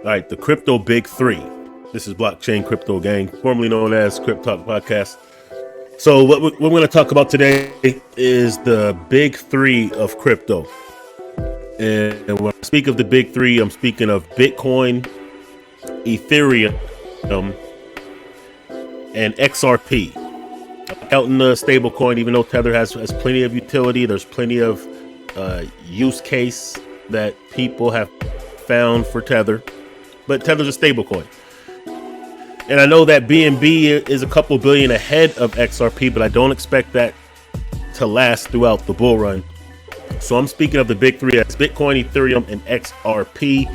All right, the crypto big three. This is Blockchain Crypto Gang, formerly known as Crypto Talk Podcast. So what we're going to talk about today is the big three of crypto. And when I speak of the big three, I'm speaking of Bitcoin, Ethereum, and XRP. Counting the stable coin, even though Tether has plenty of utility, there's plenty of use case that people have found for Tether. But Tether's a stable coin. And I know that BNB is a couple billion ahead of XRP, but I don't expect that to last throughout the bull run. So I'm speaking of the big three as Bitcoin, Ethereum, and XRP.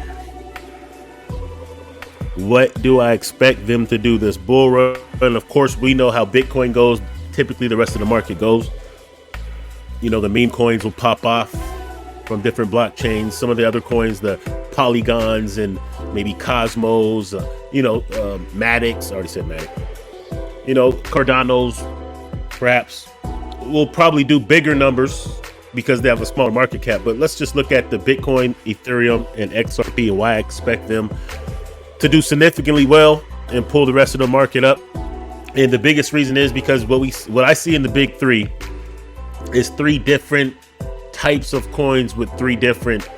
What do I expect them to do this bull run? And of course, we know how Bitcoin goes. Typically, the rest of the market goes. You know, the meme coins will pop off from different blockchains. Some of the other coins, the Polygons and maybe Cosmos, Maddox, I already said Maddox. Cardanos, perhaps, will probably do bigger numbers because they have a smaller market cap. But let's just look at the Bitcoin, Ethereum, and XRP and why I expect them to do significantly well and pull the rest of the market up. And the biggest reason is because what I see in the big three is three different types of coins with three different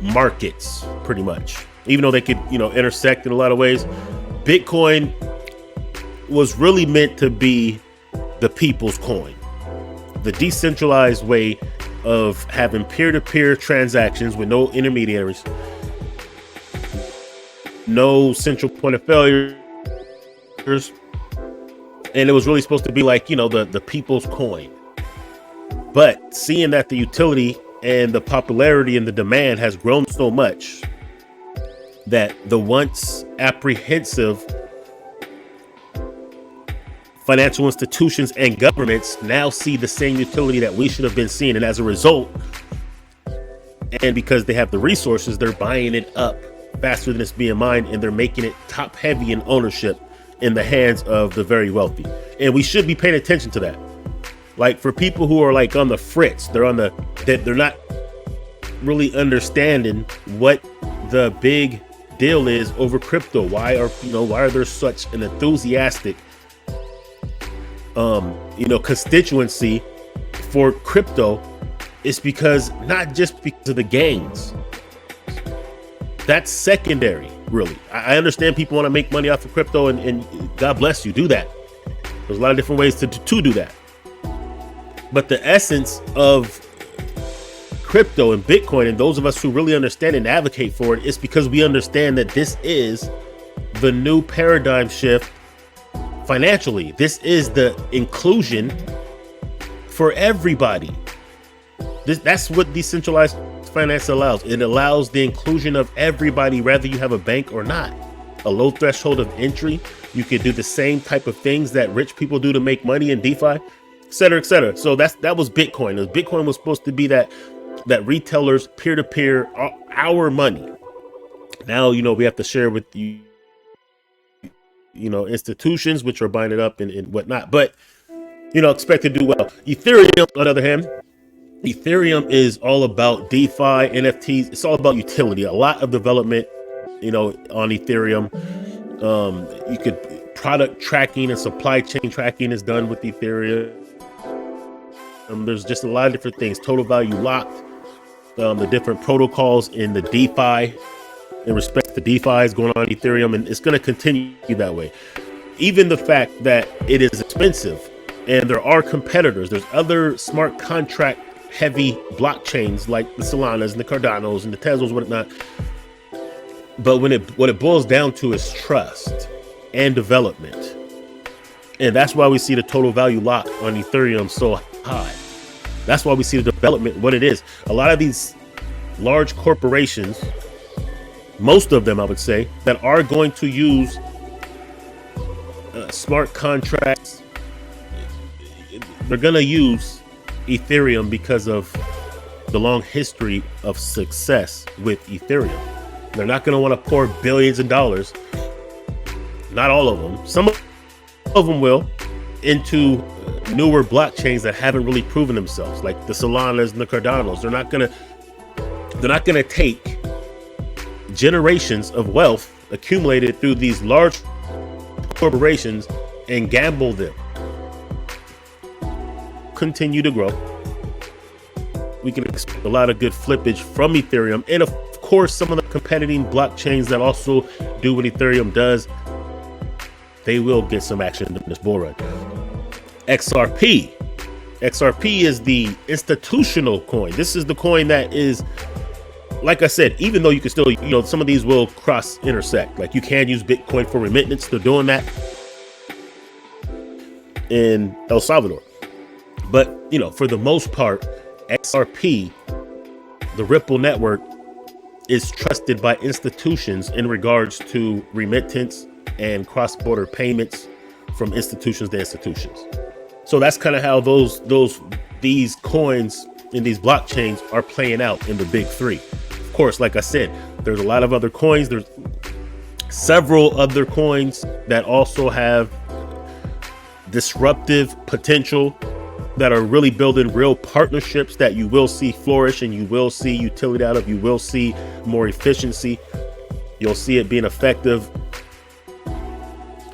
markets, pretty much. Even though they could, intersect in a lot of ways. Bitcoin was really meant to be the people's coin, the decentralized way of having peer-to-peer transactions with no intermediaries, no central point of failure. And it was really supposed to be like, the people's coin. But seeing that the utility and the popularity and the demand has grown so much that the once apprehensive financial institutions and governments now see the same utility that we should have been seeing. And as a result, and because they have the resources, they're buying it up faster than it's being mined, and they're making it top heavy in ownership in the hands of the very wealthy. And we should be paying attention to that. Like, for people who are like on the fritz, they're not really understanding what the big deal is over crypto. Why are there such an enthusiastic constituency for crypto? It's because not just because of the gains. That's secondary, really. I understand people want to make money off of crypto, and God bless you, do that. There's a lot of different ways to do that. But the essence of crypto and Bitcoin, and those of us who really understand and advocate for it, is because we understand that this is the new paradigm shift financially. This is the inclusion for everybody. That's what decentralized finance allows. It allows the inclusion of everybody, whether you have a bank or not. A low threshold of entry. You can do the same type of things that rich people do to make money in DeFi, et cetera, et cetera. So that was Bitcoin. Bitcoin was supposed to be that retailers peer-to-peer, our money. Now, we have to share with institutions which are buying it up and whatnot, but expect to do well. Ethereum, on the other hand, Ethereum is all about DeFi, NFTs. It's all about utility. A lot of development, on Ethereum. You could product tracking and supply chain tracking is done with Ethereum. There's just a lot of different things. Total value locked. The different protocols in the DeFi, in respect to DeFi, is going on Ethereum, and it's going to continue that way. Even the fact that it is expensive, and there are competitors. There's other smart contract heavy blockchains like the Solanas and the Cardanos and the Teslas, whatnot. But what it boils down to is trust and development. And that's why we see the total value lock on Ethereum so high. That's why we see the development, what it is. A lot of these large corporations, most of them, I would say, that are going to use smart contracts, they're going to use Ethereum because of the long history of success with Ethereum. They're not going to want to pour billions of dollars, not all of them, some of them will, into newer blockchains that haven't really proven themselves, like the Solanas and the Cardanos. They're not going to take generations of wealth accumulated through these large corporations and gamble them continue to grow. We can expect a lot of good flippage from Ethereum, and of course some of the competing blockchains that also do what Ethereum does, they will get some action in this bull run. XRP is the institutional coin. This is the coin that is, like I said, even though you can still, some of these will cross intersect. Like you can use Bitcoin for remittance. They're doing that in El Salvador. But, for the most part, XRP, the Ripple network, is trusted by institutions in regards to remittance and cross-border payments from institutions to institutions. So that's kind of how these coins in these blockchains are playing out in the big three. Of course, like I said, there's a lot of other coins. There's several other coins that also have disruptive potential, that are really building real partnerships that you will see flourish and you will see utility out of. You will see more efficiency. You'll see it being effective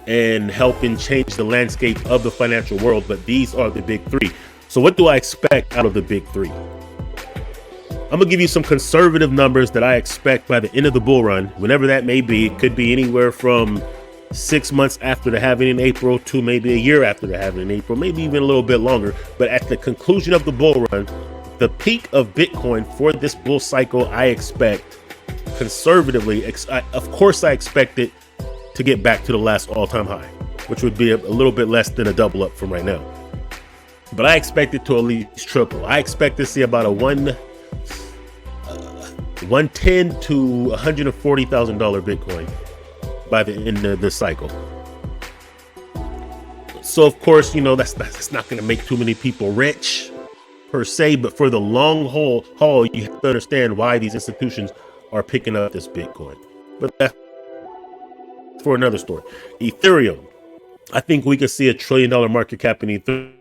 and helping change the landscape of the financial world. But these are the big three. So what do I expect out of the big three? I'm gonna give you some conservative numbers that I expect by the end of the bull run, whenever that may be. It could be anywhere from 6 months after the halving in April to maybe a year after the halving in April, maybe even a little bit longer. But at the conclusion of the bull run, the peak of Bitcoin for this bull cycle, I expect conservatively, of course, I expect it to get back to the last all-time high, which would be a little bit less than a double up from right now. But I expect it to at least triple. I expect to see about a $110,000 to $140,000 Bitcoin by the end of the cycle. So of course, that's not going to make too many people rich per se, but for the long haul, you have to understand why these institutions are picking up this Bitcoin. But that's for another story. Ethereum, I think we could see $1 trillion market cap in Ethereum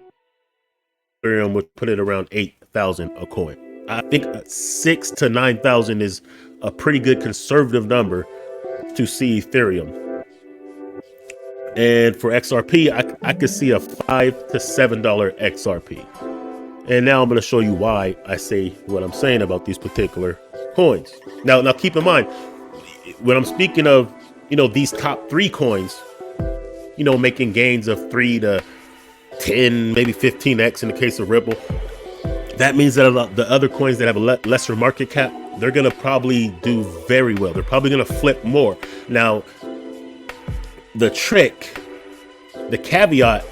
would put it around 8,000 a coin. I think 6,000 to 9,000 is a pretty good conservative number to see Ethereum. And for XRP, I could see a $5 to $7 XRP. And now I'm going to show you why I say what I'm saying about these particular coins. Now keep in mind, when I'm speaking of, these top three coins, making gains of 3 to 10, maybe 15x in the case of Ripple, that means that the other coins that have a lesser market cap, they're going to probably do very well. They're probably going to flip more. Now, the caveat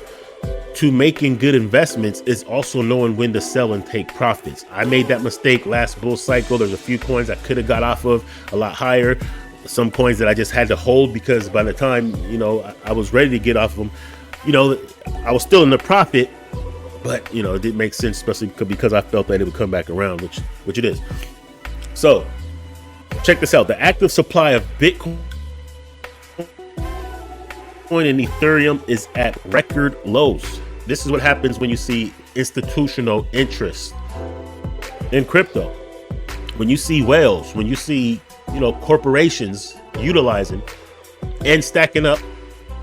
to making good investments is also knowing when to sell and take profits. I made that mistake last bull cycle. There's a few coins I could have got off of a lot higher. Some coins that I just had to hold because by the time, I was ready to get off of them, I was still in the profit. But, it didn't make sense, especially because I felt that it would come back around, which it is. So check this out. The active supply of Bitcoin and Ethereum is at record lows. This is what happens when you see institutional interest in crypto. When you see whales, when you see, corporations utilizing and stacking up,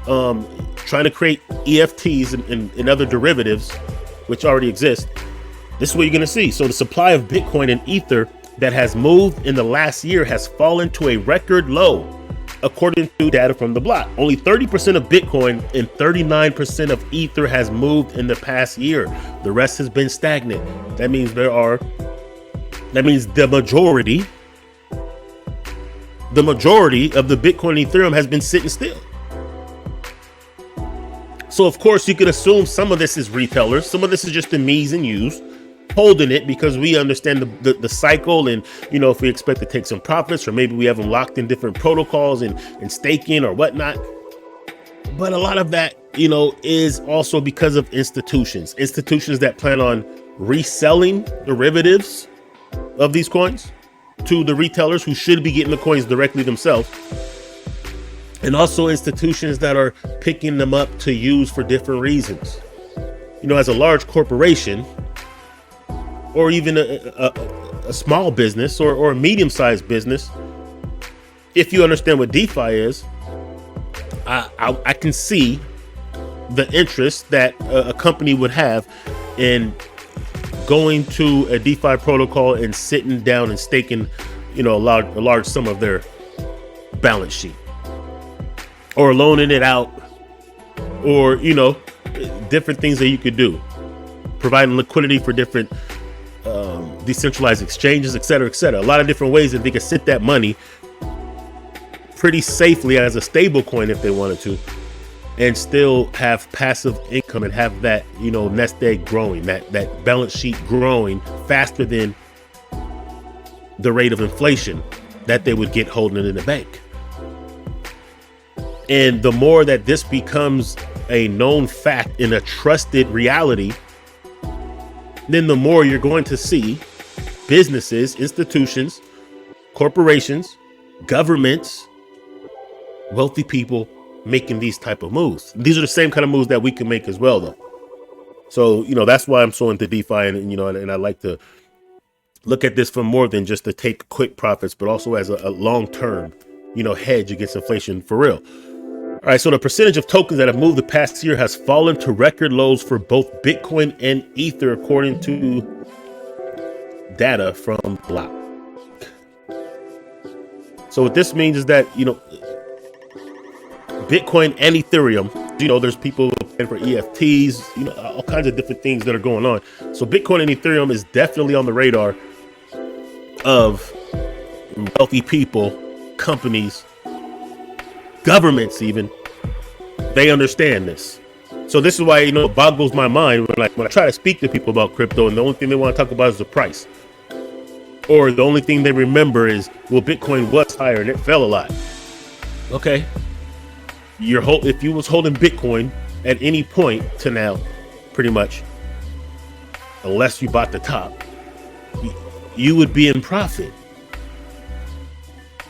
trying to create EFTs and other derivatives, which already exist, this is what you're going to see. So the supply of Bitcoin and Ether that has moved in the last year has fallen to a record low, according to data from the block. Only 30% of Bitcoin and 39% of Ether has moved in the past year. The rest has been stagnant. That means the majority of the Bitcoin and Ethereum has been sitting still. So of course you could assume some of this is retailers, some of this is just the me's and you's holding it because we understand the cycle, and if we expect to take some profits, or maybe we have them locked in different protocols and staking or whatnot. But a lot of that is also because of institutions that plan on reselling derivatives of these coins to the retailers who should be getting the coins directly themselves. And also institutions that are picking them up to use for different reasons. As a large corporation, or even a small business or a medium-sized business, if you understand what DeFi is, I can see the interest that a company would have in going to a DeFi protocol and sitting down and staking, a large sum of their balance sheet, or loaning it out, or different things that you could do, providing liquidity for different decentralized exchanges, et cetera, et cetera. A lot of different ways that they could sit that money pretty safely as a stable coin if they wanted to, and still have passive income and have that, nest egg growing, that balance sheet growing faster than the rate of inflation that they would get holding it in the bank. And the more that this becomes a known fact in a trusted reality, then the more you're going to see businesses, institutions, corporations, governments, wealthy people making these type of moves. These are the same kind of moves that we can make as well, though. So, that's why I'm so into DeFi, and I like to look at this from more than just to take quick profits, but also as a long-term, hedge against inflation for real. All right, so the percentage of tokens that have moved the past year has fallen to record lows for both Bitcoin and Ether, according to data from Block. So what this means is that, Bitcoin and Ethereum, there's people paying for EFTs, all kinds of different things that are going on. So Bitcoin and Ethereum is definitely on the radar of wealthy people, companies, governments even. They understand this. So this is why, it boggles my mind when I try to speak to people about crypto, and the only thing they want to talk about is the price. Or the only thing they remember is, well, Bitcoin was higher and it fell a lot. Okay. If you was holding Bitcoin at any point to now, pretty much, unless you bought the top, you would be in profit.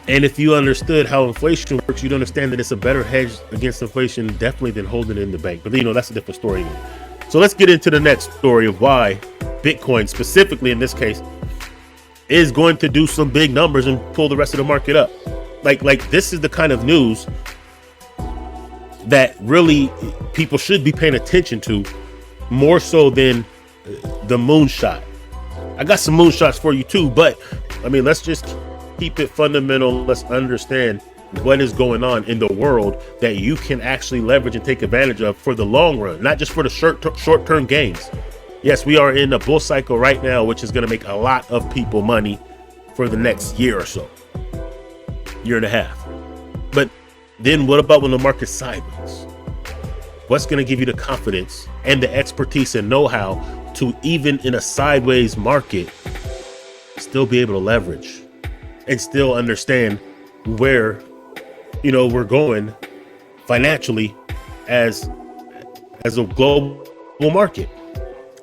And if you understood how inflation works, you'd understand that it's a better hedge against inflation definitely than holding it in the bank. But that's a different story. So let's get into the next story of why Bitcoin, specifically in this case, is going to do some big numbers and pull the rest of the market up. Like this is the kind of news that really people should be paying attention to, more so than the moonshot. I got some moonshots for you too, but let's just keep it fundamental. Let's understand what is going on in the world that you can actually leverage and take advantage of for the long run, not just for the short-term gains. Yes, we are in a bull cycle right now, which is going to make a lot of people money for the next year or so, year and a half. But then what about when the market's sideways? What's going to give you the confidence and the expertise and know-how to, even in a sideways market, still be able to leverage and still understand where, we're going financially as a global market?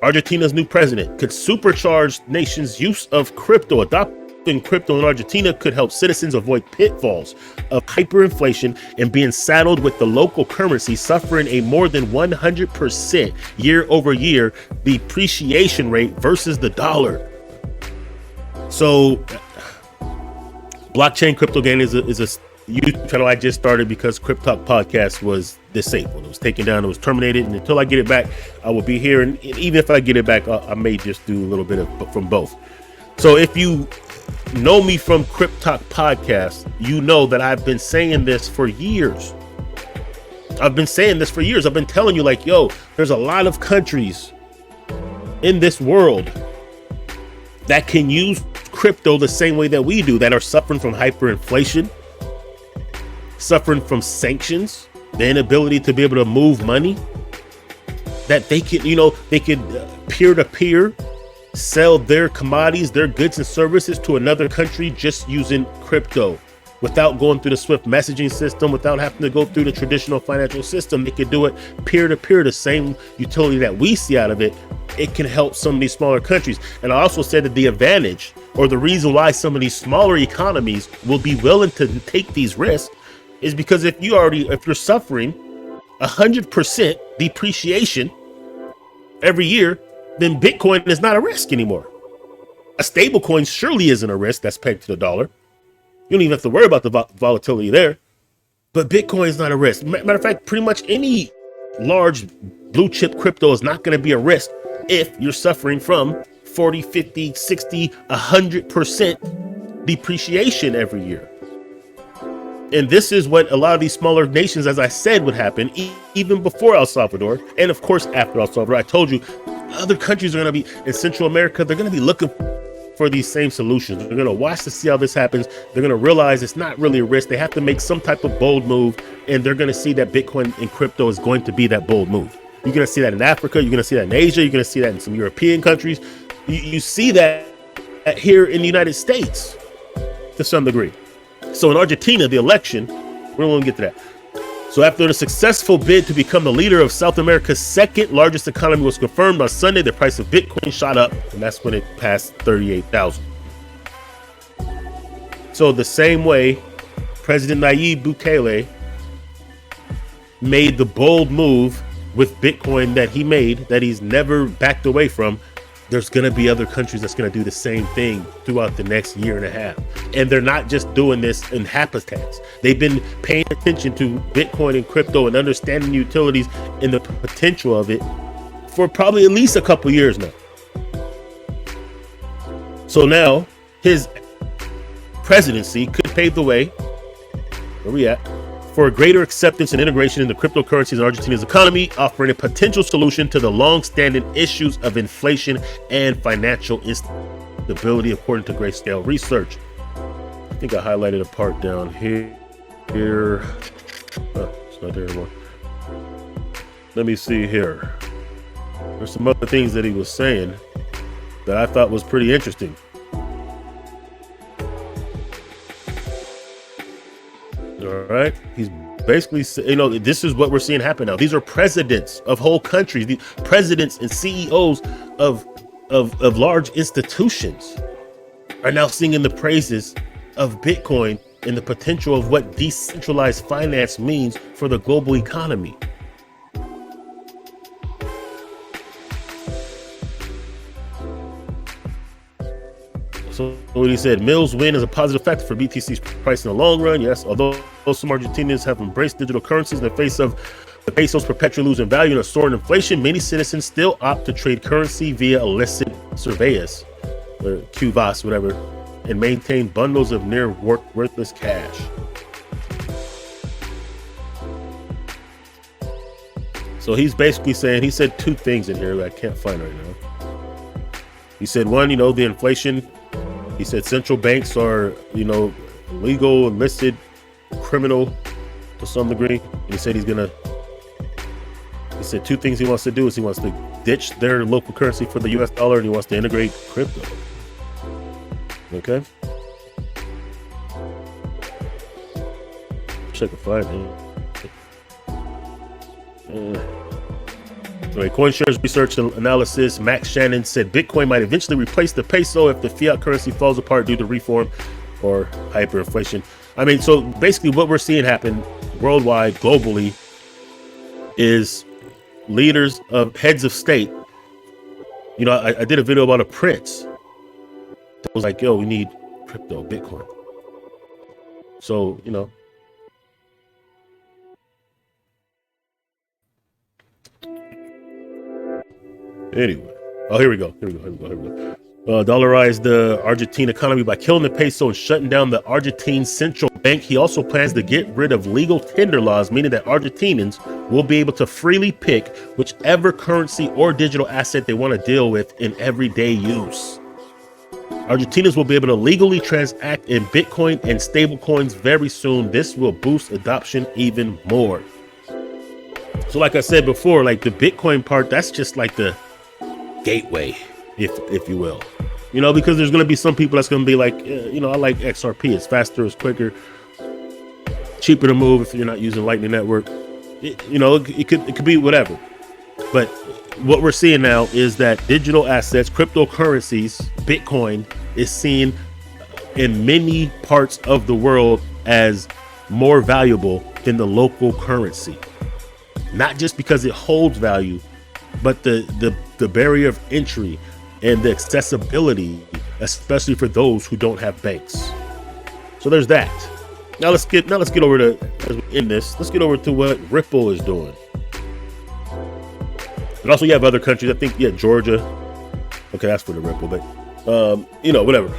Argentina's new president could supercharge nation's use of crypto. Adopting crypto in Argentina could help citizens avoid pitfalls of hyperinflation and being saddled with the local currency suffering a more than 100% year-over-year depreciation rate versus the dollar. So, Blockchain Crypto Gang is a YouTube channel I just started because Crypto Talk Podcast was disabled. It was taken down. It was terminated. And until I get it back, I will be here. And even if I get it back, I may just do a little bit from both. So if you know me from Crypto Talk Podcast, you know that I've been saying this for years. I've been telling you, there's a lot of countries in this world that can use crypto the same way that we do, that are suffering from hyperinflation, suffering from sanctions, the inability to be able to move money, that they could peer-to-peer sell their commodities, their goods and services to another country just using crypto without going through the Swift messaging system, without having to go through the traditional financial system. They could do it peer-to-peer, the same utility that we see out of it. It can help some of these smaller countries. And I also said that the advantage, or the reason why some of these smaller economies will be willing to take these risks, is because if you're suffering 100% depreciation every year, then Bitcoin is not a risk anymore. A stable coin surely isn't a risk that's pegged to the dollar. You don't even have to worry about the volatility there. But Bitcoin is not a risk. Matter of fact, pretty much any large blue chip crypto is not going to be a risk if you're suffering from 40, 50, 60, 100% depreciation every year. And this is what a lot of these smaller nations, as I said, would happen even before El Salvador. And of course, after El Salvador, I told you, other countries are going to be in Central America. They're going to be looking for these same solutions. They're going to watch to see how this happens. They're going to realize it's not really a risk. They have to make some type of bold move. And they're going to see that Bitcoin and crypto is going to be that bold move. You're going to see that in Africa. You're going to see that in Asia. You're going to see that in some European countries. You see that here in the United States to some degree. So in Argentina, the election, we're going to get to that. So after the successful bid to become the leader of South America's second largest economy was confirmed on Sunday, the price of Bitcoin shot up, and that's when it passed 38,000. So the same way President Nayib Bukele made the bold move with Bitcoin that he made, that he's never backed away from, there's going to be other countries that's going to do the same thing throughout the next year and a half. And they're not just doing this in happenstance. They've been paying attention to Bitcoin and crypto and understanding the utilities and the potential of it for probably at least a couple years now. So now his presidency could pave the way, where we at, for a greater acceptance and integration into cryptocurrencies in Argentina's economy, offering a potential solution to the long-standing issues of inflation and financial instability, according to Grayscale Research. I think I highlighted a part down here. It's not there anymore. Let me see here. There's some other things that he was saying that I thought was pretty interesting. All right. He's basically, this is what we're seeing happen now. These are presidents of whole countries, the presidents and CEOs of large institutions are now singing the praises of Bitcoin and the potential of what decentralized finance means for the global economy. So what he said, Mills' win is a positive factor for BTC's price in the long run. Yes, although some Argentinians have embraced digital currencies in the face of the pesos perpetually losing value and a soaring inflation, many citizens still opt to trade currency via illicit surveillance, or QVAS, whatever, and maintain bundles of near worthless cash. So he's basically saying, he said two things in here that I can't find right now. He said, one, the inflation. He said central banks are, illegal, illicit, criminal to some degree. And he said he said two things he wants to do is he wants to ditch their local currency for the US dollar, and he wants to integrate crypto. Okay. Check a find it. Anyway, CoinShares research and analysis, Max Shannon said Bitcoin might eventually replace the peso if the fiat currency falls apart due to reform or hyperinflation. I mean, so basically what we're seeing happen worldwide, globally, is leaders of heads of state. I did a video about a prince that was like, yo, we need crypto, Bitcoin. So, anyway, here we go. Dollarized the Argentine economy by killing the peso and shutting down the Argentine central bank. He also plans to get rid of legal tender laws, meaning that Argentinians will be able to freely pick whichever currency or digital asset they want to deal with in everyday use. Argentinians will be able to legally transact in Bitcoin and stablecoins very soon. This will boost adoption even more. So like I said before, like the Bitcoin part, that's just like the gateway, if you will, because there's going to be some people that's going to be like, I like XRP. It's faster, it's quicker, cheaper to move if you're not using Lightning Network. It could be whatever. But what we're seeing now is that digital assets, cryptocurrencies, Bitcoin is seen in many parts of the world as more valuable than the local currency. Not just because it holds value, but the barrier of entry and the accessibility, especially for those who don't have banks. So there's that. Now let's get over to, as we end this, let's get over to what Ripple is doing. And also you have other countries. I think Georgia. Okay, that's for the Ripple, but whatever.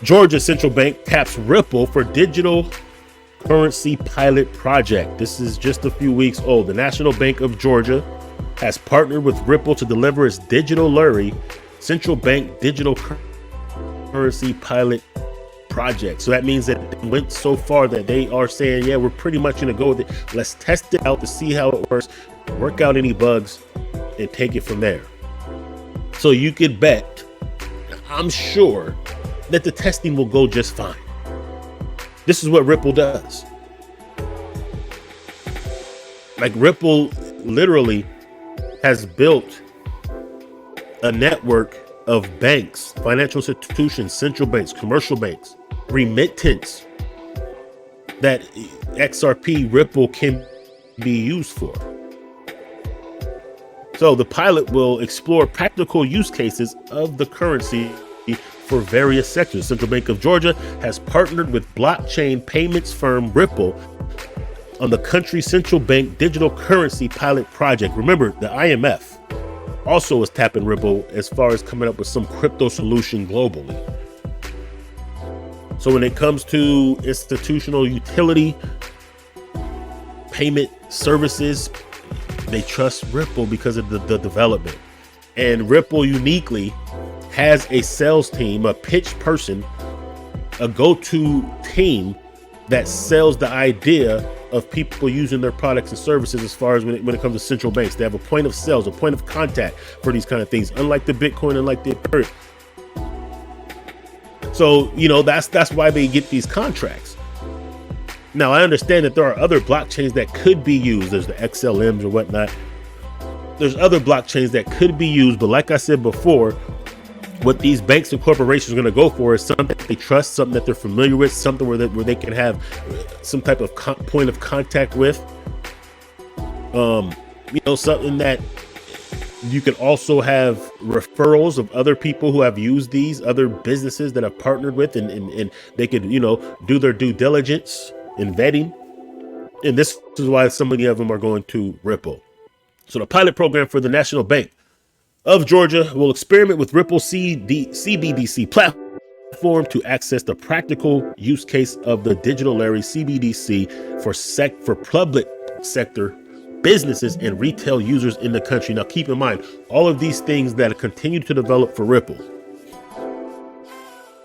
Georgia Central Bank taps Ripple for digital currency pilot project. This is just a few weeks old. The National Bank of Georgia has partnered with Ripple to deliver its digital lari central bank digital currency pilot project. So that means that it went so far that they are saying, yeah, we're pretty much going to go with it. Let's test it out to see how it works, work out any bugs, and take it from there. So you could bet, I'm sure, that the testing will go just fine. This is what Ripple does. Like, Ripple literally has built a network of banks, financial institutions, central banks, commercial banks, remittance that XRP Ripple can be used for. So the pilot will explore practical use cases of the currency for various sectors. Central Bank of Georgia has partnered with blockchain payments firm Ripple on the country's central bank digital currency pilot project. Remember, the IMF also is tapping Ripple as far as coming up with some crypto solution globally. So when it comes to institutional utility payment services, they trust Ripple because of the development. And Ripple uniquely has a sales team, a pitch person, a go-to team that sells the idea of people using their products and services as far as when it comes to central banks. They have a point of sales, a point of contact for these kind of things, unlike the Bitcoin and like the Ethereum. So, that's why they get these contracts. Now, I understand that there are other blockchains that could be used. There's the XLMs or whatnot. There's other blockchains that could be used. But like I said before, what these banks and corporations are going to go for is something that they trust, something that they're familiar with, something where they can have some type of point of contact with. Something that you can also have referrals of other people who have used these, other businesses that have partnered with, and they could, do their due diligence and vetting. And this is why so many of them are going to Ripple. So the pilot program for the National Bank of Georgia will experiment with Ripple CBDC platform to access the practical use case of the digital lari CBDC for public sector businesses and retail users in the country. Now, keep in mind, all of these things that continue to develop for Ripple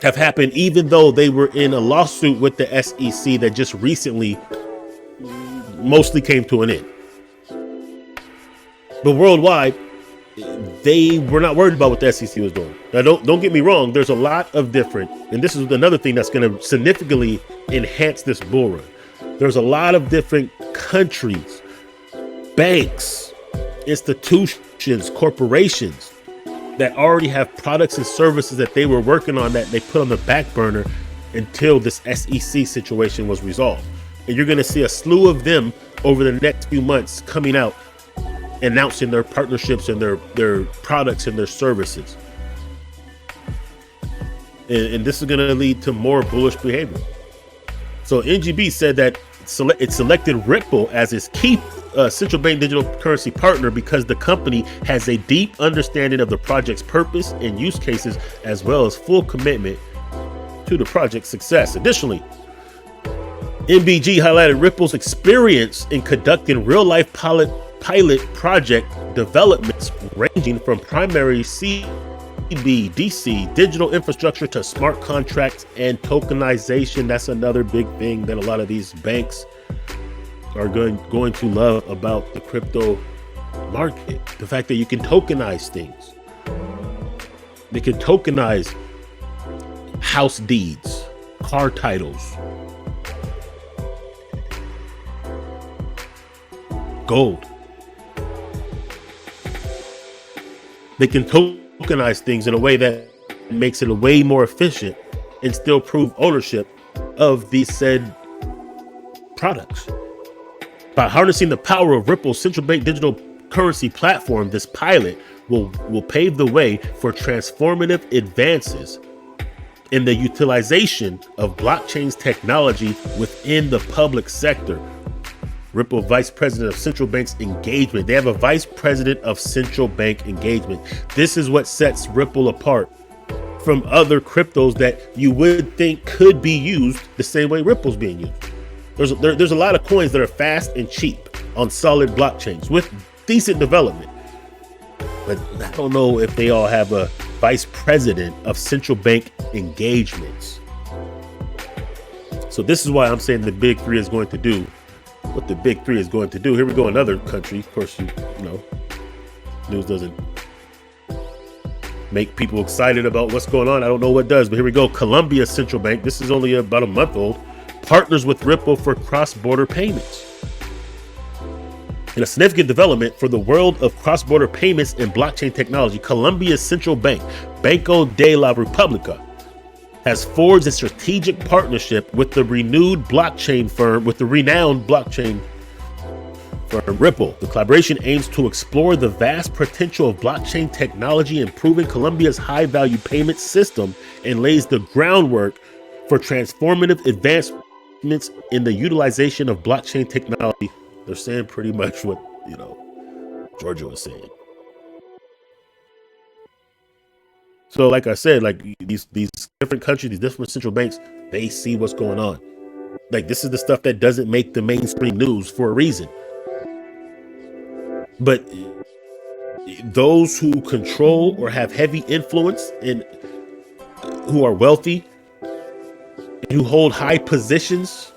have happened even though they were in a lawsuit with the SEC that just recently mostly came to an end. But worldwide, they were not worried about what the SEC was doing. Now, don't get me wrong. There's a lot of different, and this is another thing that's going to significantly enhance this bull run. There's a lot of different countries, banks, institutions, corporations that already have products and services that they were working on that they put on the back burner until this SEC situation was resolved. And you're going to see a slew of them over the next few months coming out, announcing their partnerships and their products and their services. And this is going to lead to more bullish behavior. So NGB said that it selected Ripple as its key central bank digital currency partner because the company has a deep understanding of the project's purpose and use cases, as well as full commitment to the project's success. Additionally, NBG highlighted Ripple's experience in conducting real-life pilot project developments ranging from primary CBDC digital infrastructure to smart contracts and tokenization. That's another big thing that a lot of these banks are going to love about the crypto market. The fact that you can tokenize things. They can tokenize house deeds, car titles, gold. They can tokenize things in a way that makes it a way more efficient and still prove ownership of these said products. By harnessing the power of Ripple's central bank digital currency platform, this pilot will pave the way for transformative advances in the utilization of blockchain's technology within the public sector. Ripple Vice President of Central Bank's Engagement. They have a Vice President of Central Bank Engagement. This is what sets Ripple apart from other cryptos that you would think could be used the same way Ripple's being used. There's a lot of coins that are fast and cheap on solid blockchains with decent development. But I don't know if they all have a Vice President of Central Bank Engagements. So this is why I'm saying the big three is going to do what the big three is going to do. Here we go, another country. Of course, you know, news doesn't make people excited about what's going on. I don't know what does, but here we go. Colombia Central Bank, this is only about a month old, partners with Ripple for cross-border payments. In a significant development for the world of cross-border payments and blockchain technology, Colombia's central bank, Banco de la República, has forged a strategic partnership with the renowned blockchain firm Ripple. The collaboration aims to explore the vast potential of blockchain technology, improving Colombia's high-value payment system, and lays the groundwork for transformative advancements in the utilization of blockchain technology. They're saying pretty much what, Georgia was saying. So like I said, like these different countries, these different central banks, they see what's going on. Like this is the stuff that doesn't make the mainstream news for a reason. But those who control or have heavy influence and who are wealthy and who hold high positions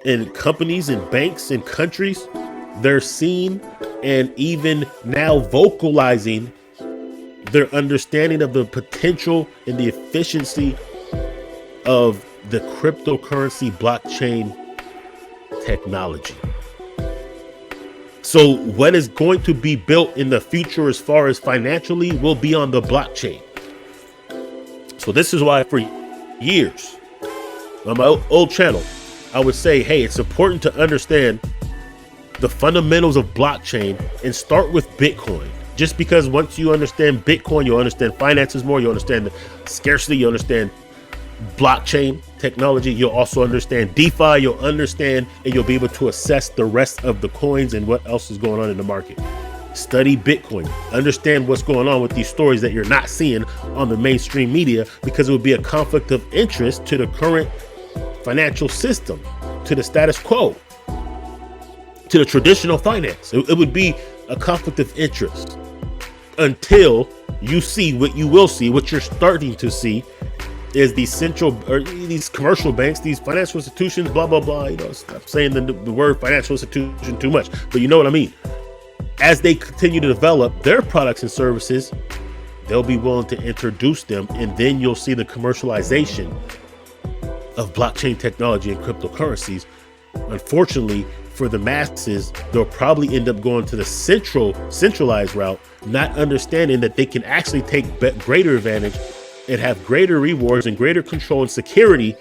in companies and banks and countries, they're seen and even now vocalizing their understanding of the potential and the efficiency of the cryptocurrency blockchain technology. So what is going to be built in the future as far as financially will be on the blockchain. So this is why for years on my old channel, I would say, hey, it's important to understand the fundamentals of blockchain and start with Bitcoin. Just because once you understand Bitcoin, you'll understand finances more, you'll understand the scarcity, you'll understand blockchain technology, you'll also understand DeFi, you'll understand and you'll be able to assess the rest of the coins and what else is going on in the market. Study Bitcoin, understand what's going on with these stories that you're not seeing on the mainstream media, because it would be a conflict of interest to the current financial system, to the status quo, to the traditional finance. It would be a conflict of interest until you see what you will see. What you're starting to see is these central or these commercial banks, these financial institutions, blah, blah, blah. Stop saying the word financial institution too much, but you know what I mean. As they continue to develop their products and services, they'll be willing to introduce them, and then you'll see the commercialization of blockchain technology and cryptocurrencies. Unfortunately, for the masses, they'll probably end up going to the centralized route, not understanding that they can actually take greater advantage and have greater rewards and greater control and security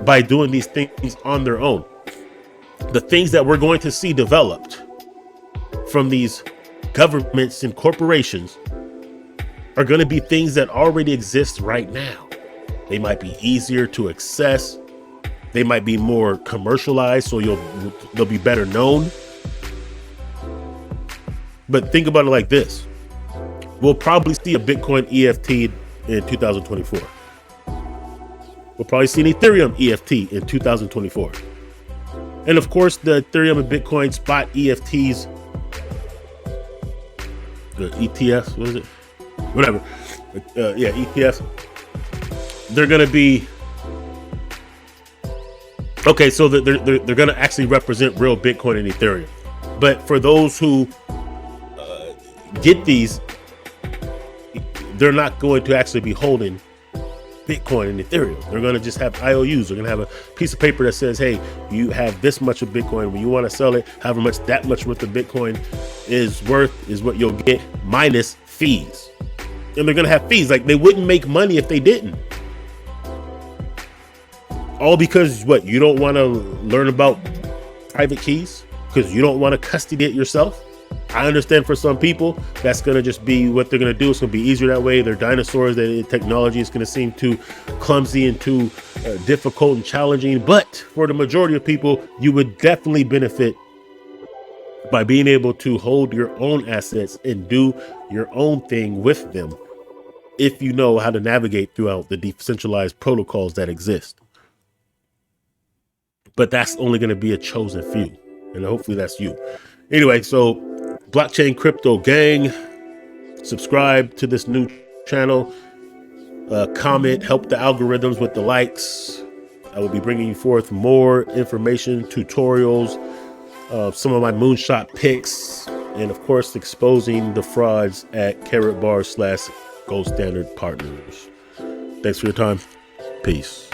by doing these things on their own. The things that we're going to see developed from these governments and corporations are going to be things that already exist right now. They might be easier to access. They might be more commercialized, so they'll be better known. But think about it like this. We'll probably see a Bitcoin EFT in 2024. We'll probably see an Ethereum EFT in 2024. And of course, the Ethereum and Bitcoin spot EFTs, the ETFs, what is it? Whatever. ETFs. They're going to be okay, so they're going to actually represent real Bitcoin and Ethereum. But for those who get these, they're not going to actually be holding Bitcoin and Ethereum. They're going to just have IOUs. They're going to have a piece of paper that says, hey, you have this much of Bitcoin. When you want to sell it, however much that much worth of Bitcoin is worth is what you'll get minus fees. And they're going to have fees. Like, they wouldn't make money if they didn't. All because what? You don't want to learn about private keys because you don't want to custody it yourself. I understand for some people that's going to just be what they're going to do. It's going to be easier that way. They're dinosaurs. That technology is going to seem too clumsy and too difficult and challenging. But for the majority of people, you would definitely benefit by being able to hold your own assets and do your own thing with them if you know how to navigate throughout the decentralized protocols that exist. But that's only going to be a chosen few, and hopefully that's you. Anyway, so Blockchain Crypto Gang, subscribe to this new channel, comment, help the algorithms with the likes. I will be bringing you forth more information, tutorials, some of my moonshot picks, and of course exposing the frauds at Karatbar / Gold Standard Partners. Thanks for your time. Peace.